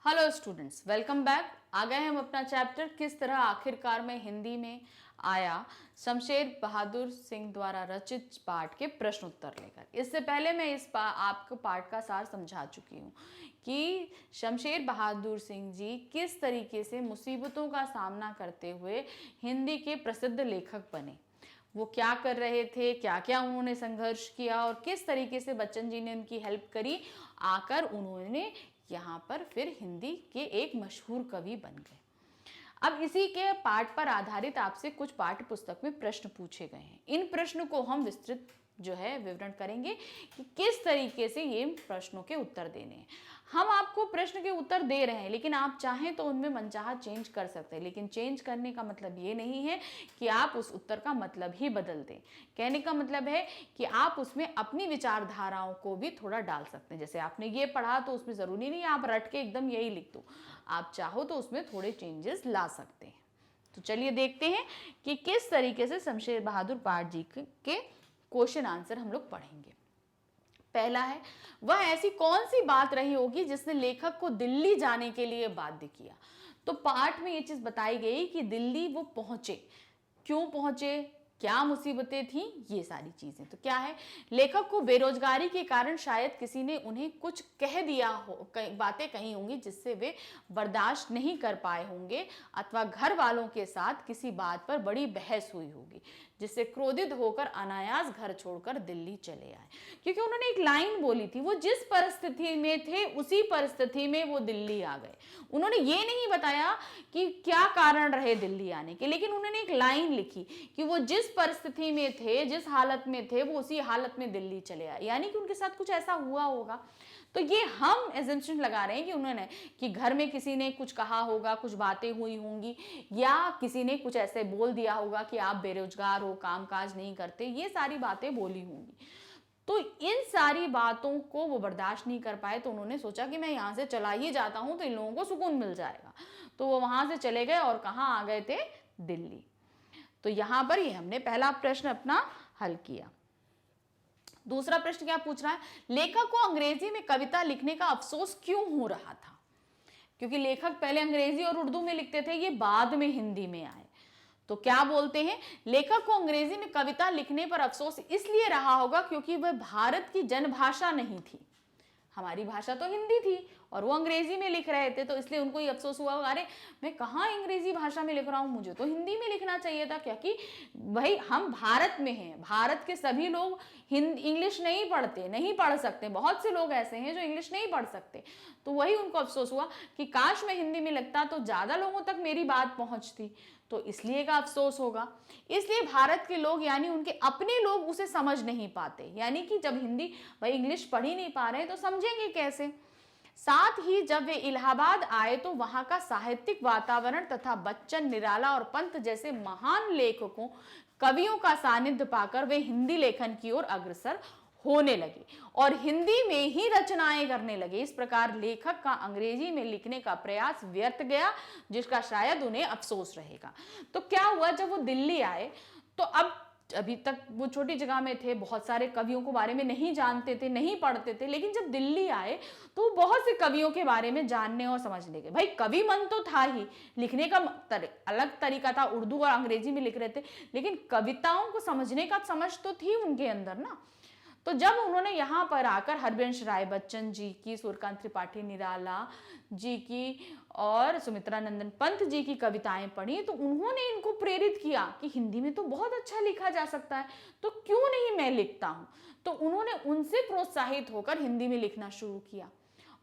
Hello students, welcome back. आ गए हम अपना चैप्टर किस तरह आखिरकार में हिंदी में आया शमशेर बहादुर सिंह द्वारा रचित पाठ के प्रश्न उत्तर लेकर। इससे पहले मैं आपको पाठ का सार समझा चुकी हूँ कि शमशेर बहादुर सिंह जी किस तरीके से मुसीबतों का सामना करते हुए हिंदी के प्रसिद्ध लेखक बने, वो क्या कर रहे थे, क्या क्या उन्होंने संघर्ष किया और किस तरीके से बच्चन जी ने उनकी हेल्प करी, आकर उन्होंने यहाँ पर फिर हिंदी के एक मशहूर कवि बन गए। अब इसी के पाठ पर आधारित आपसे कुछ पाठ्य पुस्तक में प्रश्न पूछे गए हैं। इन प्रश्नों को हम विस्तृत विवरण करेंगे कि किस तरीके से ये प्रश्नों के उत्तर देने हैं। हम आपको प्रश्न के उत्तर दे रहे हैं, लेकिन आप चाहें तो उनमें मनचाहा चेंज कर सकते हैं, लेकिन चेंज करने का मतलब ये नहीं है कि आप उस उत्तर का मतलब ही बदल दें। कहने का मतलब है कि आप उसमें अपनी विचारधाराओं को भी थोड़ा डाल सकते हैं। जैसे आपने ये पढ़ा तो उसमें ज़रूरी नहीं आप रट के एकदम यही लिख दो, आप चाहो तो उसमें थोड़े चेंजेस ला सकते हैं। तो चलिए देखते हैं कि किस तरीके से शमशेर बहादुर पाठ जी के क्वेश्चन आंसर हम लोग पढ़ेंगे। पहला है, वह ऐसी कौन सी बात रही होगी जिसने लेखक को दिल्ली जाने के लिए बाध्य किया। तो पाठ में ये चीज बताई गई कि दिल्ली वो पहुंचे, क्यों पहुंचे, क्या मुसीबतें थी, ये सारी चीजें। तो क्या है, लेखक को बेरोजगारी के कारण शायद किसी ने उन्हें कुछ कह दिया हो, बातें कही होंगी जिससे वे बर्दाश्त नहीं कर पाए होंगे, अथवा घर वालों के साथ किसी बात पर बड़ी बहस हुई होगी जिससे क्रोधित होकर अनायास घर छोड़कर दिल्ली चले आए। क्योंकि उन्होंने एक लाइन बोली थी, वो जिस परिस्थिति में थे उसी परिस्थिति में वो दिल्ली आ गए। उन्होंने ये नहीं बताया कि क्या कारण रहे दिल्ली आने के, लेकिन उन्होंने एक लाइन लिखी कि वो जिस परिस्थिति में थे, जिस हालत में थे, वो उसी हालत में दिल्ली चले आए, यानी कि उनके साथ कुछ ऐसा हुआ होगा। तो ये हम एजम्पशन लगा रहे हैं कि उन्होंने कि घर में किसी ने कुछ कहा होगा, कुछ बातें हुई होंगी, या किसी ने कुछ ऐसे बोल दिया होगा कि आप बेरोजगार हो, कामकाज नहीं करते, ये सारी बातें बोली होंगी। तो इन सारी बातों को वो बर्दाश्त नहीं कर पाए, तो उन्होंने सोचा कि मैं यहाँ से चला ही जाता हूँ तो इन लोगों को सुकून मिल जाएगा। तो वो वहां से चले गए और कहाँ आ गए थे, दिल्ली। तो यहां पर ये हमने पहला प्रश्न अपना हल किया। दूसरा प्रश्न क्या पूछ रहा है, लेखक को अंग्रेजी में कविता लिखने का अफसोस क्यों हो रहा था। क्योंकि लेखक पहले अंग्रेजी और उर्दू में लिखते थे, ये बाद में हिंदी में आए। तो क्या बोलते हैं, लेखक को अंग्रेजी में कविता लिखने पर अफसोस इसलिए रहा होगा क्योंकि वह भारत की जनभाषा नहीं थी। हमारी भाषा तो हिंदी थी और वो अंग्रेजी में लिख रहे थे, तो इसलिए उनको ये अफसोस हुआ, अरे मैं कहाँ अंग्रेजी भाषा में लिख रहा हूँ, मुझे तो हिंदी में लिखना चाहिए था। क्योंकि भाई हम भारत में हैं, भारत के सभी लोग इंग्लिश नहीं पढ़ते, नहीं पढ़ सकते, बहुत से लोग ऐसे हैं जो इंग्लिश नहीं पढ़ सकते। तो वही उनको अफसोस हुआ कि काश मैं हिंदी में लिखता तो ज़्यादा लोगों तक मेरी बात पहुँचती, तो इसलिए का अफसोस होगा। इसलिए भारत के लोग यानी उनके अपने लोग उसे समझ नहीं पाते, यानी कि जब हिंदी भाई इंग्लिश पढ़ ही नहीं पा रहे तो समझेंगे कैसे। साथ ही जब वे इलाहाबाद आए तो वहां का साहित्यिक वातावरण तथा बच्चन, निराला और पंत जैसे महान लेखकों, कवियों का सानिध्य पाकर वे हिंदी लेखन की ओर अग्रसर होने लगे और हिंदी में ही रचनाएं करने लगे। इस प्रकार लेखक का अंग्रेजी में लिखने का प्रयास व्यर्थ गया, जिसका शायद उन्हें अफसोस रहेगा। तो क्या हुआ, जब वो दिल्ली आए तो अब अभी तक वो छोटी जगह में थे, बहुत सारे कवियों को बारे में नहीं जानते थे, नहीं पढ़ते थे, लेकिन जब दिल्ली आए तो बहुत से कवियों के बारे में जानने और समझने लगे। भाई कवि मन तो था ही, लिखने का अलग तरीका था, उर्दू और अंग्रेजी में लिख रहे थे, लेकिन कविताओं को समझने का समझ तो थी उनके अंदर ना। तो जब उन्होंने यहाँ पर आकर हरिवंश राय बच्चन जी की, सूर्यकांत त्रिपाठी निराला जी की और सुमित्रा नंदन पंत जी की कविताएं पढ़ी, तो उन्होंने इनको प्रेरित किया कि हिंदी में तो बहुत अच्छा लिखा जा सकता है, तो क्यों नहीं मैं लिखता हूँ। तो उन्होंने उनसे प्रोत्साहित होकर हिंदी में लिखना शुरू किया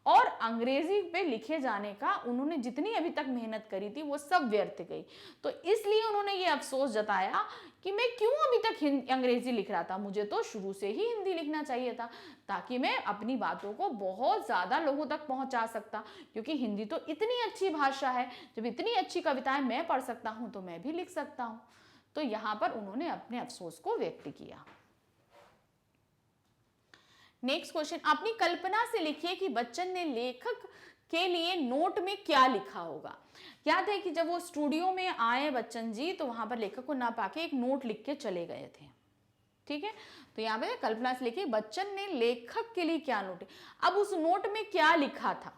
और अंग्रेजी पे लिखे जाने का उन्होंने जितनी अभी तक मेहनत करी थी वो सब व्यर्थ गई। तो इसलिए उन्होंने ये अफसोस जताया कि मैं क्यों अभी तक अंग्रेजी लिख रहा था, मुझे तो शुरू से ही हिंदी लिखना चाहिए था ताकि मैं अपनी बातों को बहुत ज़्यादा लोगों तक पहुंचा सकता। क्योंकि हिंदी तो इतनी अच्छी भाषा है, जब इतनी अच्छी कविताएं मैं पढ़ सकता हूँ तो मैं भी लिख सकता हूँ। तो यहाँ पर उन्होंने अपने अफसोस को व्यक्त किया। नेक्स्ट क्वेश्चन, अपनी कल्पना से लिखिए कि बच्चन ने लेखक के लिए नोट में क्या लिखा होगा। याद है कि जब वो स्टूडियो में आए बच्चन जी तो वहां पर लेखक को ना पाके एक नोट लिख के चले गए थे। ठीक है, तो यहाँ पे कल्पना से लिखिए बच्चन ने लेखक के लिए क्या नोट, अब उस नोट में क्या लिखा था,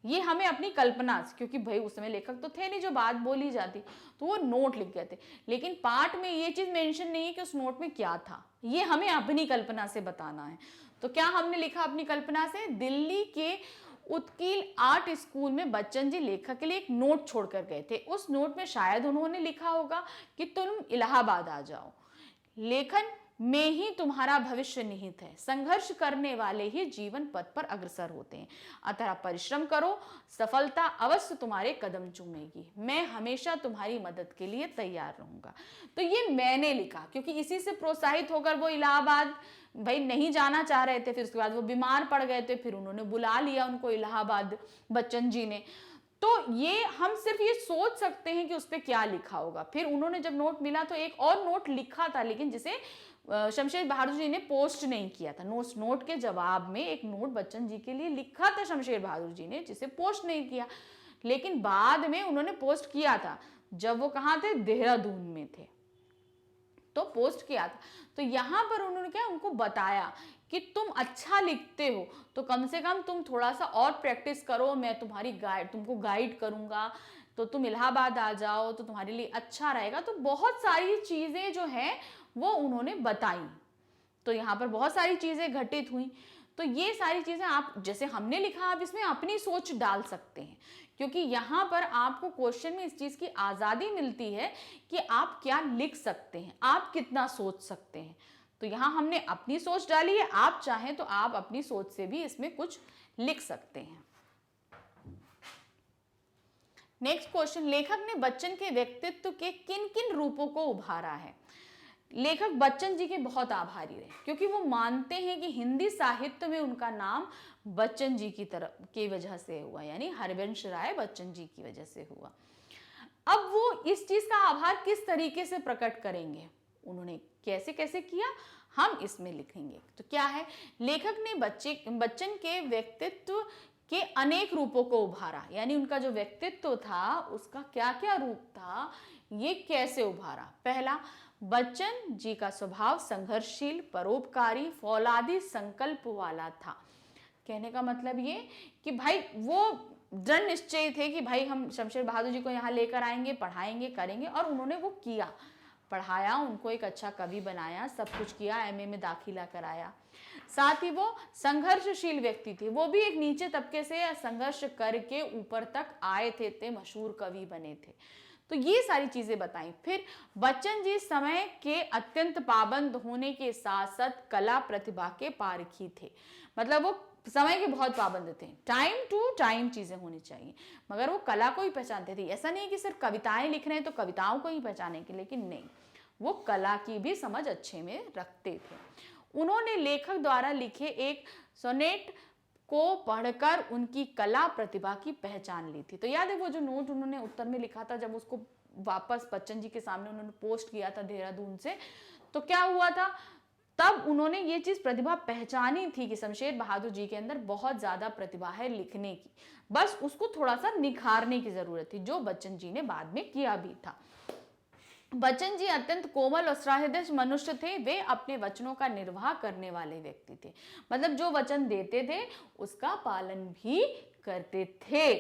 ये हमें अपनी कल्पना से, क्योंकि भाई उस समय लेखक तो थे नहीं जो बात बोली जाती, तो वो नोट लिख गए थे, लेकिन पाठ में ये चीज मेंशन नहीं है कि उस नोट में क्या था, ये हमें अपनी कल्पना से बताना है। तो क्या हमने लिखा अपनी कल्पना से? दिल्ली के उत्कील आर्ट स्कूल में बच्चन जी लेखक के लिए एक नोट छोड़कर गए थे। उस नोट में शायद उन्होंने लिखा होगा कि तुम इलाहाबाद आ जाओ, लेखन में ही तुम्हारा भविष्य निहित है, संघर्ष करने वाले ही जीवन पथ पर अग्रसर होते हैं, अतः परिश्रम करो, सफलता अवश्य तुम्हारे कदम चूमेगी, मैं हमेशा तुम्हारी मदद के लिए तैयार रहूंगा। तो ये मैंने लिखा, क्योंकि इसी से प्रोत्साहित होकर वो इलाहाबाद भाई नहीं जाना चाह रहे थे, फिर उसके बाद वो बीमार पड़ गए थे, फिर उन्होंने बुला लिया उनको इलाहाबाद बच्चन जी ने। तो ये हम सिर्फ ये सोच सकते हैं कि उस पर क्या लिखा होगा। फिर उन्होंने जब नोट मिला तो एक और नोट लिखा था, लेकिन जिसे शमशेर बहादुर जी ने पोस्ट नहीं किया था। नोट के जवाब में एक नोट बच्चन जी के लिए लिखा था शमशेर बहादुर जी ने, जिसे पोस्ट नहीं किया, लेकिन बाद में उन्होंने पोस्ट किया था जब वो कहाँ थे? देहरादून में थे, तो पोस्ट किया था। तो यहाँ पर उन्होंने क्या उनको बताया कि तुम अच्छा लिखते हो तो कम से कम तुम थोड़ा सा और प्रैक्टिस करो, मैं तुम्हारी तुमको गाइड करूंगा, तो तुम इलाहाबाद आ जाओ तो तुम्हारे लिए अच्छा रहेगा। तो बहुत सारी चीजें जो है वो उन्होंने बताई। तो यहाँ पर बहुत सारी चीजें घटित हुई। तो ये सारी चीजें आप जैसे हमने लिखा, आप इसमें अपनी सोच डाल सकते हैं, क्योंकि यहाँ पर आपको क्वेश्चन में इस चीज की आजादी मिलती है कि आप क्या लिख सकते हैं, आप कितना सोच सकते हैं। तो यहाँ हमने अपनी सोच डाली है, आप चाहें तो आप अपनी सोच से भी इसमें कुछ लिख सकते हैं। नेक्स्ट क्वेश्चन, लेखक ने बच्चन के व्यक्तित्व के किन किन रूपों को उभारा है? लेखक बच्चन जी के बहुत आभारी रहे, क्योंकि वो मानते हैं कि हिंदी साहित्य में उनका नाम बच्चन जी की वजह से हुआ, यानी हरिवंश राय बच्चन जी की वजह से हुआ। अब वो इस चीज का आभार किस तरीके से प्रकट करेंगे, उन्होंने कैसे कैसे किया, हम इसमें लिखेंगे। तो क्या है, लेखक ने बच्चन के व्यक्तित्व के अनेक रूपों को उभारा, यानी उनका जो व्यक्तित्व था उसका क्या क्या रूप था, ये कैसे उभारा। पहला, बच्चन जी का स्वभाव संघर्षशील, परोपकारी, फौलादी संकल्प वाला था। कहने का मतलब ये कि भाई वो दृढ़ निश्चय थे कि भाई हम शमशेर बहादुर जी को यहाँ लेकर आएंगे, पढ़ाएंगे, करेंगे, और उन्होंने वो किया, पढ़ाया, उनको एक अच्छा कवि बनाया, सब कुछ किया, एमए में दाखिला कराया। साथ ही वो संघर्षशील व्यक्ति थे, वो भी एक नीचे तबके से संघर्ष करके ऊपर तक आए थे, मशहूर कवि बने थे। तो ये सारी चीजें बताई। फिर बच्चन जी समय के अत्यंत पाबंद होने के साथ साथ कला प्रतिभा के पारखी थे, मतलब वो समय के बहुत पाबंद थे, टाइम टू टाइम चीजें होनी चाहिए, मगर वो कला को ही पहचानते थे। ऐसा नहीं कि सिर्फ कविताएं लिख रहे हैं तो कविताओं को ही पहचानेंगे, लेकिन नहीं, वो कला की भी समझ अच्छे में रखते थे। उन्होंने लेखक द्वारा लिखे एक सोनेट को पढ़कर उनकी कला प्रतिभा की पहचान ली थी। तो याद है वो जो नोट उन्होंने उत्तर में लिखा था, जब उसको वापस बच्चन जी के सामने उन्होंने पोस्ट किया था देहरादून से, तो क्या हुआ था, तब उन्होंने ये चीज प्रतिभा पहचानी थी कि शमशेर बहादुर जी के अंदर बहुत ज्यादा प्रतिभा है लिखने की, बस उसको थोड़ा सा निखारने की जरूरत थी, जो बच्चन जी ने बाद में किया भी था। बच्चन जी अत्यंत कोमल और सहृदय मनुष्य थे, वे अपने वचनों का निर्वाह करने वाले व्यक्ति थे, मतलब जो वचन देते थे उसका पालन भी करते थे।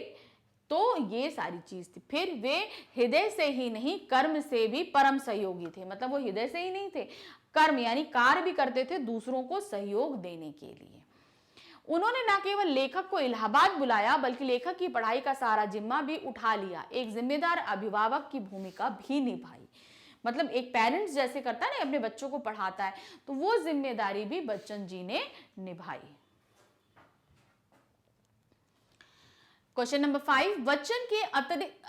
तो ये सारी चीज थी। फिर वे हृदय से ही नहीं कर्म से भी परम सहयोगी थे, मतलब वो हृदय से ही नहीं थे, कर्म यानी कार्य भी करते थे दूसरों को सहयोग देने के लिए। उन्होंने न केवल लेखक को इलाहाबाद बुलाया बल्कि लेखक की पढ़ाई का सारा जिम्मा भी उठा लिया, एक जिम्मेदार अभिभावक की भूमिका भी निभाई, मतलब एक पेरेंट्स जैसे करता है ना, अपने बच्चों को पढ़ाता है, तो वो जिम्मेदारी भी बच्चन जी ने निभाई। क्वेश्चन नंबर 5, बच्चन के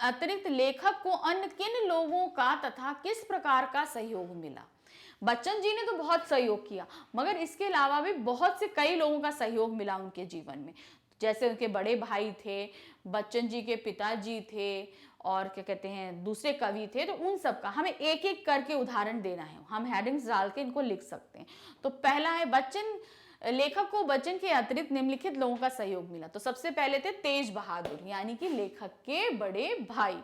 अतिरिक्त लेखक को अन्य किन लोगों का तथा किस प्रकार का सहयोग मिला? बच्चन जी ने तो बहुत सहयोग किया, मगर इसके अलावा भी बहुत से कई लोगों का सहयोग मिला उनके जीवन में, जैसे उनके बड़े भाई थे, बच्चन जी के पिताजी थे, और क्या कहते हैं दूसरे कवि थे। तो उन सब का हमें एक एक करके उदाहरण देना है, हम हेडिंग्स डाल के इनको लिख सकते हैं। तो पहला है लेखक को बच्चन के अतिरिक्त निम्नलिखित लोगों का सहयोग मिला। तो सबसे पहले थे तेज बहादुर, यानी कि लेखक के बड़े भाई।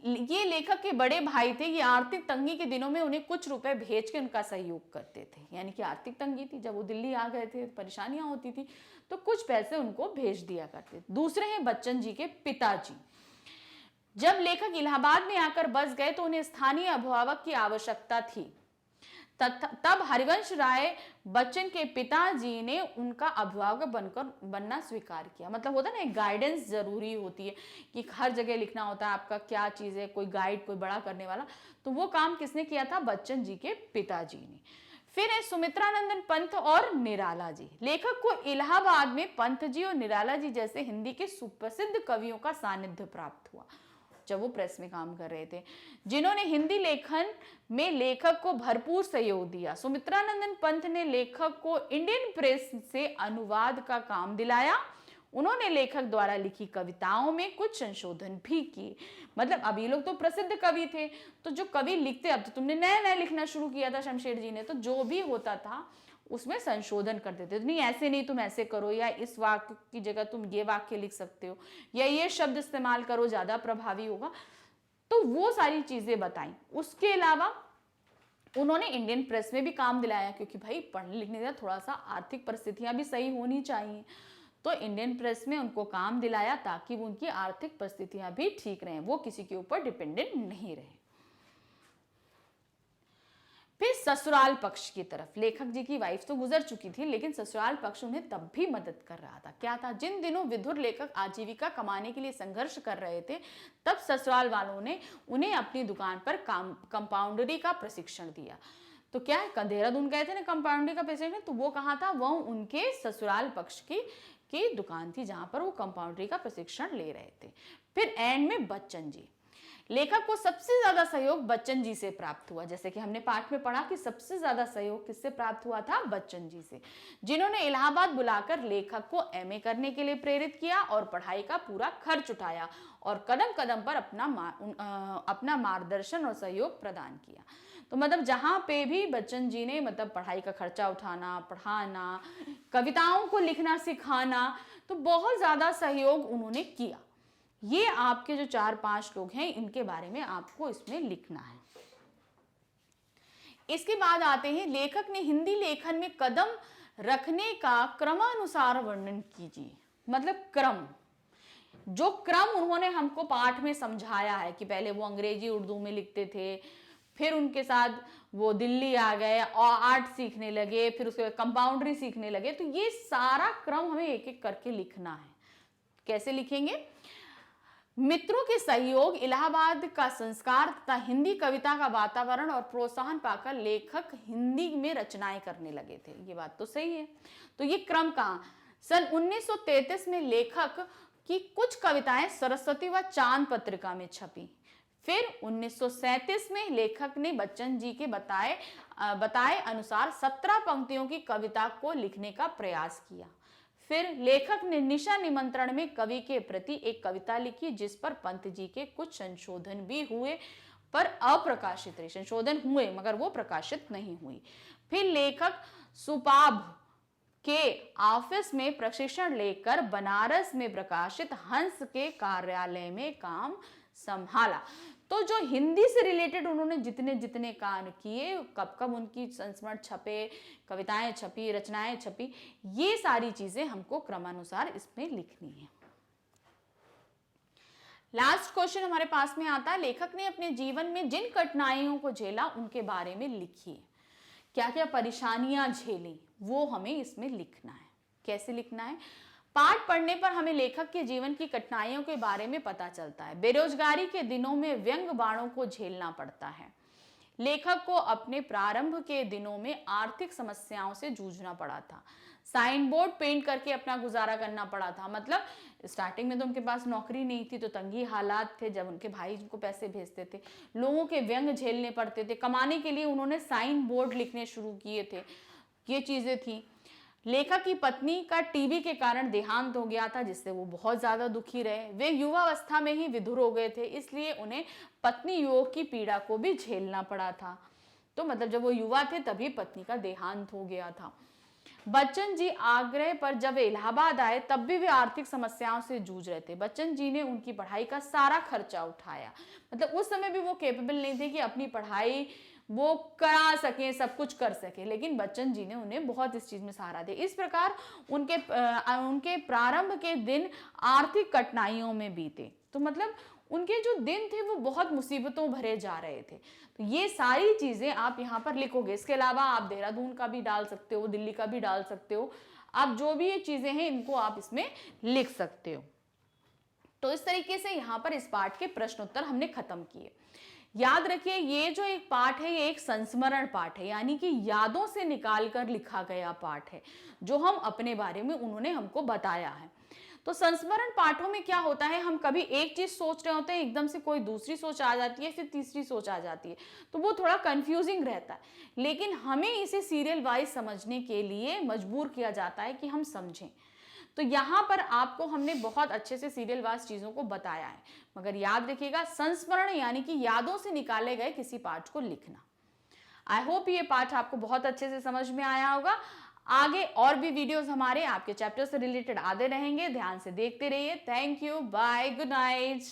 ये लेखक के बड़े भाई थे, ये आर्थिक तंगी के दिनों में उन्हें कुछ रुपए भेज के उनका सहयोग करते थे। यानी कि आर्थिक तंगी थी, जब वो दिल्ली आ गए थे, परेशानियां होती थी, तो कुछ पैसे उनको भेज दिया करते। दूसरे हैं बच्चन जी के पिताजी। जब लेखक इलाहाबाद में आकर बस गए तो उन्हें स्थानीय अभिभावक की आवश्यकता थी। तब हरिवंश राय बच्चन के पिताजी ने उनका अभिभावक बनना स्वीकार किया। मतलब होता है ना, एक गाइडेंस जरूरी होती है कि हर जगह लिखना होता है आपका क्या चीज है, कोई गाइड, कोई बड़ा करने वाला। तो वो काम किसने किया था? बच्चन जी के पिताजी ने। फिर है सुमित्रानंदन पंत और निराला जी। लेखक को इलाहाबाद में पंत जी और निराला जी जैसे हिंदी के सुप्रसिद्ध कवियों का सानिध्य प्राप्त हुआ जब वो प्रेस में काम कर रहे थे, जिन्होंने हिंदी लेखन में लेखक को भरपूर सहयोग दिया। सुमित्रानंदन पंत ने लेखक को इंडियन प्रेस से अनुवाद का काम दिलाया। उन्होंने लेखक द्वारा लिखी कविताओं में कुछ संशोधन भी किए। मतलब अब ये लोग तो प्रसिद्ध कवि थे, तो जो कवि लिखते, अब तो तुमने नया नया लिखना शुरू किया था शमशेर जी ने, तो जो भी होता था उसमें संशोधन कर देते थे। नहीं ऐसे नहीं, तुम ऐसे करो, या इस वाक्य की जगह तुम ये वाक्य लिख सकते हो, या ये शब्द इस्तेमाल करो, ज्यादा प्रभावी होगा। तो वो सारी चीजें बताई। उसके अलावा उन्होंने इंडियन प्रेस में भी काम दिलाया, क्योंकि भाई पढ़ने लिखने का थोड़ा सा आर्थिक परिस्थितियां भी सही होनी चाहिए। तो इंडियन प्रेस में उनको काम दिलाया ताकि उनकी आर्थिक परिस्थितियां भी ठीक रहें, वो किसी के ऊपर डिपेंडेंट नहीं रहे। फिर ससुराल पक्ष की तरफ, लेखक जी की वाइफ तो गुजर चुकी थी, लेकिन ससुराल पक्ष उन्हें तब भी मदद कर रहा था। क्या था? जिन दिनों विधुर लेखक आजीविका कमाने के लिए संघर्ष कर रहे थे, तब ससुराल वालों ने उन्हें अपनी दुकान पर कंपाउंडरी का प्रशिक्षण दिया। तो क्या है, देहरादून गए थे ना कंपाउंडरी का प्रशिक्षण, तो वो कहाँ था? वो उनके ससुराल पक्ष की दुकान थी, जहां पर वो कंपाउंडरी का प्रशिक्षण ले रहे थे। फिर एंड में बच्चन जी। लेखक को सबसे ज्यादा सहयोग बच्चन जी से प्राप्त हुआ। जैसे कि हमने पाठ में पढ़ा कि सबसे ज्यादा सहयोग किससे प्राप्त हुआ था? बच्चन जी से, जिन्होंने इलाहाबाद बुलाकर लेखक को एमए करने के लिए प्रेरित किया और पढ़ाई का पूरा खर्च उठाया और कदम कदम पर अपना मार्गदर्शन और सहयोग प्रदान किया। तो मतलब जहां पे भी बच्चन जी ने मतलब पढ़ाई का खर्चा उठाना, पढ़ाना, कविताओं को लिखना सिखाना, तो बहुत ज्यादा सहयोग उन्होंने किया। ये आपके जो 4-5 लोग हैं, इनके बारे में आपको इसमें लिखना है। इसके बाद आते हैं, लेखक ने हिंदी लेखन में कदम रखने का क्रमानुसार वर्णन कीजिए। मतलब क्रम, जो क्रम उन्होंने हमको पाठ में समझाया है कि पहले वो अंग्रेजी उर्दू में लिखते थे, फिर उनके साथ वो दिल्ली आ गए और आर्ट सीखने लगे, फिर उसके बाद कंपाउंडरी सीखने लगे। तो ये सारा क्रम हमें एक एक करके लिखना है। कैसे लिखेंगे? मित्रों के सहयोग, इलाहाबाद का संस्कार तथा हिंदी कविता का वातावरण और प्रोत्साहन पाकर लेखक हिंदी में रचनाएं करने लगे थे। ये बात तो सही है। तो ये क्रम कहाँ? सन 1933 में लेखक की कुछ कविताएं सरस्वती व चांद पत्रिका में छपी। फिर 1937 में लेखक ने बच्चन जी के बताए अनुसार 17 पंक्तियों की कविता को लिखने का प्रयास किया। फिर लेखक ने निशा निमंत्रण में कवि के प्रति एक कविता लिखी, जिस पर पंत जी के कुछ संशोधन भी हुए, पर अप्रकाशित रही। संशोधन हुए मगर वो प्रकाशित नहीं हुई। फिर लेखक सुपाभ के ऑफिस में प्रशिक्षण लेकर बनारस में प्रकाशित हंस के कार्यालय में काम संभाला। तो जो हिंदी से रिलेटेड उन्होंने जितने जितने काम किए, कब कब उनकी संस्मरण छपे, कविताएं छपी, रचनाएं छपी, ये सारी चीजें हमको क्रमानुसार इसमें लिखनी है। लास्ट क्वेश्चन हमारे पास में आता है, लेखक ने अपने जीवन में जिन कठिनाइयों को झेला उनके बारे में लिखिए। क्या क्या परेशानियां झेली वो हमें इसमें लिखना है। कैसे लिखना है? पाठ पढ़ने पर हमें लेखक के जीवन की कठिनाइयों के बारे में पता चलता है। बेरोजगारी के दिनों में व्यंग बाणों को झेलना पड़ता है। लेखक को अपने प्रारंभ के दिनों में आर्थिक समस्याओं से जूझना पड़ा था। साइन बोर्ड पेंट करके अपना गुजारा करना पड़ा था। मतलब स्टार्टिंग में तो उनके पास नौकरी नहीं थी, तो तंगी हालात थे, जब उनके भाई उनको पैसे भेजते थे, लोगों के व्यंग झेलने पड़ते थे। कमाने के लिए उन्होंने साइन बोर्ड लिखने शुरू किए थे। ये चीजें थी। लेखक की पत्नी का टीबी के कारण देहांत हो गया था, जिससे वो बहुत ज्यादा दुखी रहे। वे युवावस्था में ही विधुर हो गए थे, इसलिए उन्हें पत्नी योग की पीड़ा को भी झेलना पड़ा था। तो मतलब जब वो युवा थे तभी पत्नी का देहांत हो गया था। बच्चन जी आग्रह पर जब वे इलाहाबाद आए तब भी वे आर्थिक समस्याओं से जूझ रहे थे। बच्चन जी ने उनकी पढ़ाई का सारा खर्चा उठाया। मतलब उस समय भी वो कैपेबल नहीं थे कि अपनी पढ़ाई वो करा सकें, सब कुछ कर सके, लेकिन बच्चन जी ने उन्हें बहुत इस चीज में सहारा दिया। इस प्रकार उनके प्रारंभ के दिन आर्थिक कठिनाइयों में बीते। तो मतलब उनके जो दिन थे वो बहुत मुसीबतों भरे जा रहे थे। तो ये सारी चीजें आप यहाँ पर लिखोगे। इसके अलावा आप देहरादून का भी डाल सकते हो, दिल्ली का भी डाल सकते हो। आप जो भी ये चीजें हैं इनको आप इसमें लिख सकते हो। तो इस तरीके से यहाँ पर इस पाठ के प्रश्न उत्तर हमने खत्म किए। याद रखिए ये जो एक पाठ है ये एक संस्मरण पाठ है, यानी कि यादों से निकाल कर लिखा गया पाठ है, जो हम अपने बारे में उन्होंने हमको बताया है। तो संस्मरण पाठों में क्या होता है, हम कभी एक चीज सोच रहे होते हैं, एकदम से कोई दूसरी सोच आ जाती है, फिर तीसरी सोच आ जाती है, तो वो थोड़ा कंफ्यूजिंग रहता है। लेकिन हमें इसे सीरियल वाइज समझने के लिए मजबूर किया जाता है कि हम समझें। तो यहाँ पर आपको हमने बहुत अच्छे से सीरियल वाइज चीजों को बताया है। मगर याद रखिएगा संस्मरण यानी कि यादों से निकाले गए किसी पाठ को लिखना। आई होप ये पाठ आपको बहुत अच्छे से समझ में आया होगा। आगे और भी वीडियोस हमारे आपके चैप्टर से रिलेटेड आते रहेंगे, ध्यान से देखते रहिए। Thank you, bye, good night.